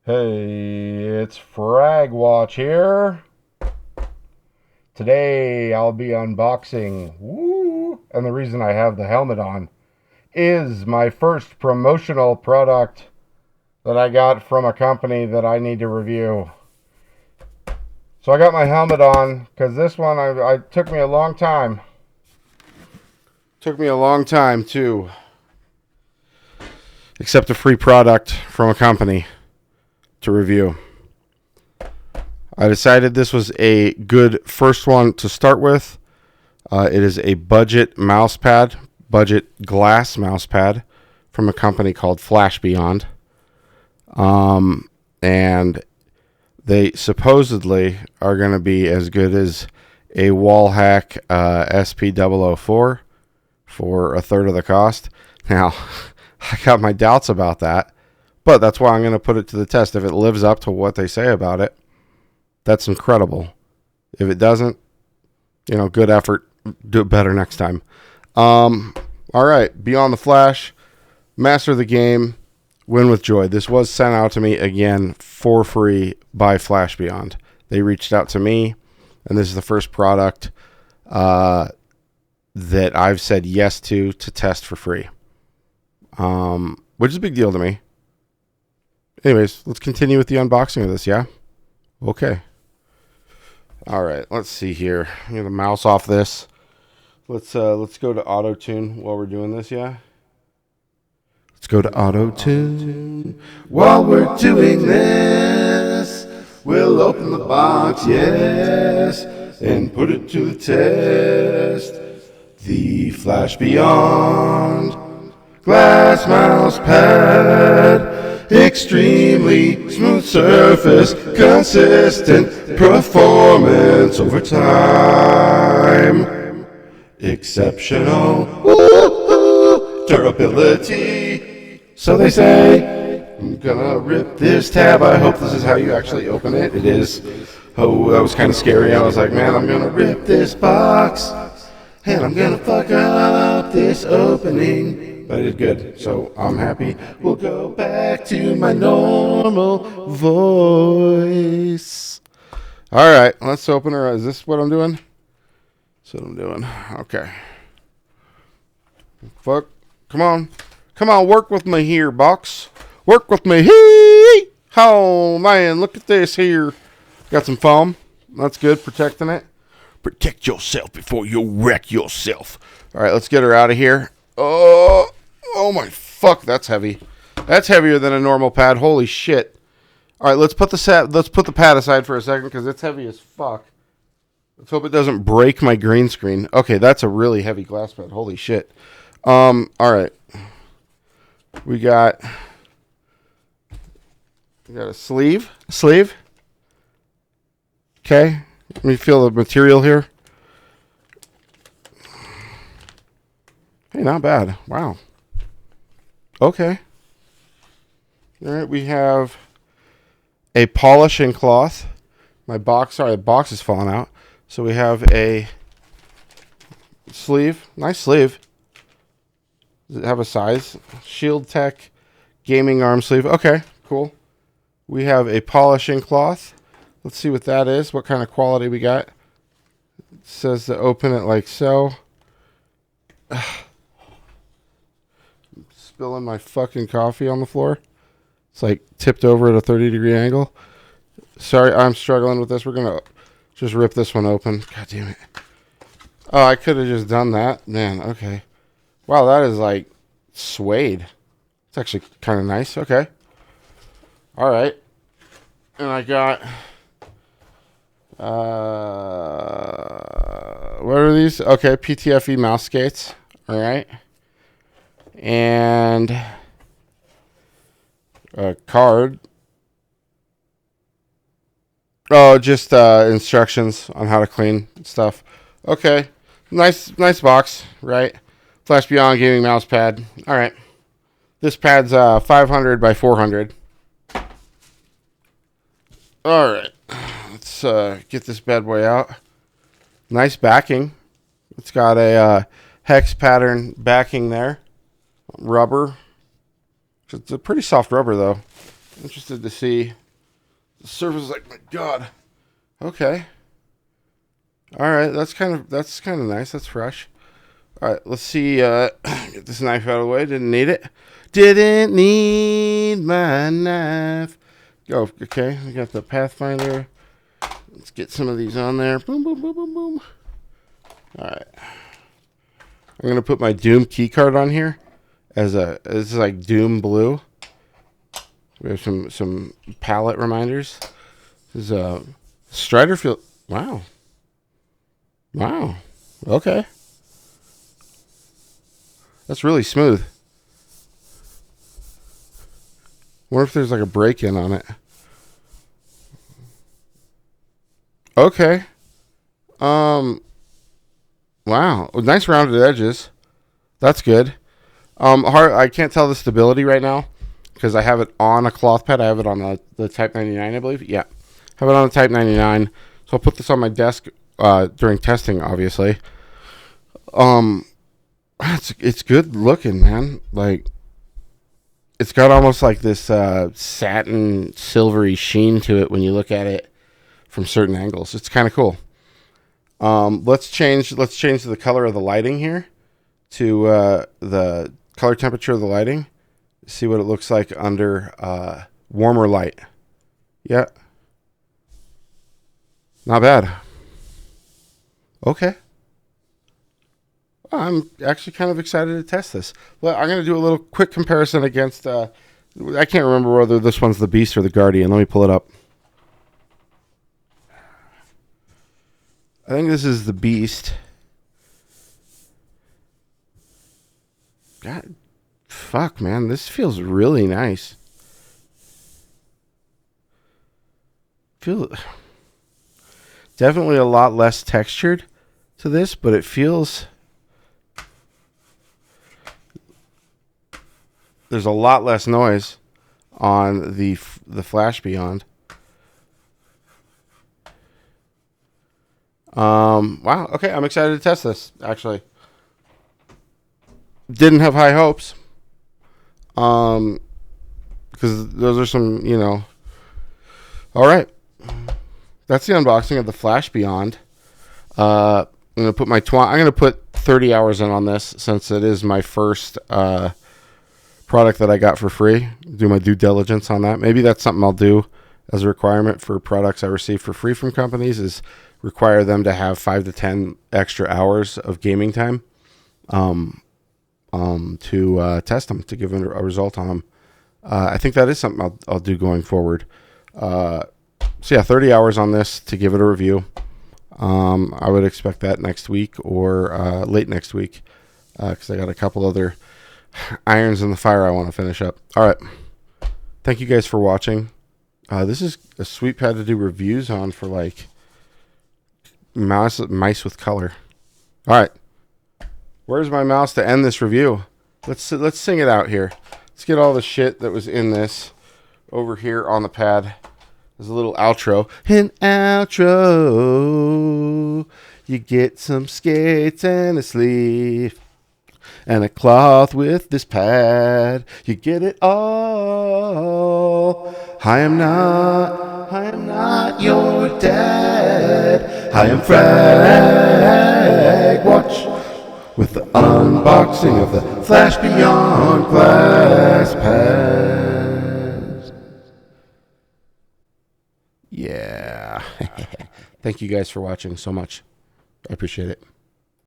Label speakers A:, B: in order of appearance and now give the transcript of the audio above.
A: Hey, it's FragWatch here. Today I'll be unboxing, and the reason I have the helmet on is my first promotional product that I got from a company that I need to review. So I got my helmet on because this one I took me a long time. Took me a long time to accept a free product from a company to review. I decided this was a good first one to start with. It is a budget mousepad, budget glass mousepad from a company called FlashBeyond. And they supposedly are going to be as good as a wall-hack SP004 for a third of the cost. Now, I got my doubts about that, but that's why I'm going to put it to the test. If it lives up to what they say about it, that's incredible. If it doesn't, good effort. Do it better next time. All right, Beyond the Flash, master the game, win with joy. This was sent out to me again for free by FlashBeyond. They reached out to me, and this is the first product that I've said yes to test for free, which is a big deal to me. Anyways, let's continue with the unboxing of this, yeah? Okay. All right, let's see here. I'm going to mouse off this. Let's go to auto tune while we're doing this, yeah? Let's go to auto tune while we're doing this. We'll open the box, yes, and put it to the test. The Flash Beyond glass mouse pad. Extremely smooth surface, consistent performance over time. Exceptional durability. So they say. I'm gonna rip this tab. I hope this is how you actually open it. It is. Oh, that was kind of scary. I was like, man, I'm gonna rip this box and I'm gonna fuck up this opening. But I did good, so I'm happy. We'll go back to my normal voice. All right, let's open her. Is this what I'm doing? That's what I'm doing. Okay. Fuck. Come on. Come on, work with me here, box. Work with me. Hey! Oh, man, look at this here. Got some foam. That's good, protecting it. Protect yourself before you wreck yourself. All right, let's get her out of here. Oh my fuck, that's heavy. That's heavier than a normal pad. Holy shit. All right, let's put the pad aside for a second because it's heavy as fuck. Let's hope it doesn't break my green screen. Okay, that's a really heavy glass pad. Holy shit. All right. We got a sleeve. Okay. Let me feel the material here. Hey, not bad. Wow. Okay. All right, we have a polishing cloth. The box is falling out. So we have a sleeve. Nice sleeve. Does it have a size? Shield Tech gaming arm sleeve. Okay, cool. We have a polishing cloth. Let's see what that is. What kind of quality we got. It says to open it like so. Spilling my fucking coffee on the floor. It's like tipped over at a 30-degree angle. Sorry, I'm struggling with this. We're going to just rip this one open. God damn it. Oh, I could have just done that. Man, okay. Wow, that is like suede. It's actually kind of nice. Okay. All right. And I got... what are these? Okay, PTFE mouse skates. All right. And a card. Oh, just instructions on how to clean stuff. Okay. Nice box, right? Flash Beyond gaming mouse pad. All right. This pad's 500 by 400. All right. Let's get this bad boy out. Nice backing. It's got a hex pattern backing there. Rubber. It's a pretty soft rubber, though. Interested to see the surface. Like, my God. Okay. All right, that's kind of nice. That's fresh. All right, let's see. Get this knife out of the way. Didn't need it. Didn't need my knife. Oh, okay. We got the Pathfinder. Let's get some of these on there. Boom, boom, boom, boom, boom. All right. I'm gonna put my Doom key card on here as this is like Doom Blue. We have some palette reminders. This is a Strider Field. Wow. Wow. Okay. That's really smooth. Wonder if there's like a break-in on it. Okay. Wow. Nice rounded edges. That's good. I can't tell the stability right now because I have it on a cloth pad. I have it on the Type 99, I believe. Yeah. Have it on the Type 99. So I'll put this on my desk during testing, obviously. It's good looking, man. Like, it's got almost like this satin silvery sheen to it when you look at it from certain angles. It's kind of cool. Let's change the color of the lighting here to the color temperature of the lighting. See what it looks like under warmer light. Yeah. Not bad. Okay. I'm actually kind of excited to test this. Well, I'm going to do a little quick comparison against... I can't remember whether this one's the Beast or the Guardian. Let me pull it up. I think this is the Beast. God, fuck, man. This feels really nice. Definitely a lot less textured to this, but it feels... There's a lot less noise on the FlashBeyond. Wow. Okay, I'm excited to test this. Actually, didn't have high hopes. Because those are some, All right, that's the unboxing of the FlashBeyond. I'm gonna put 30 hours in on this since it is my first product that I got for free. Do my due diligence on that. Maybe that's something I'll do as a requirement for products I receive for free from companies, is require them to have 5 to 10 extra hours of gaming time to test them, to give a result on them. I think that is something I'll do going forward. So yeah, 30 hours on this to give it a review. I would expect that next week or late next week because I got a couple other irons in the fire I want to finish up. All right. Thank you guys for watching. This is a sweet pad to do reviews on for like mice with color. All right. Where's my mouse to end this review? Let's sing it out here. Let's get all the shit that was in this over here on the pad. There's a little outro. An outro. You get some skates and a sleeve and a cloth with this pad. You get it all. I am not your dad. I am FragWatch with the unboxing of the FlashBeyond glass pads. Yeah. Thank you guys for watching so much. I appreciate it.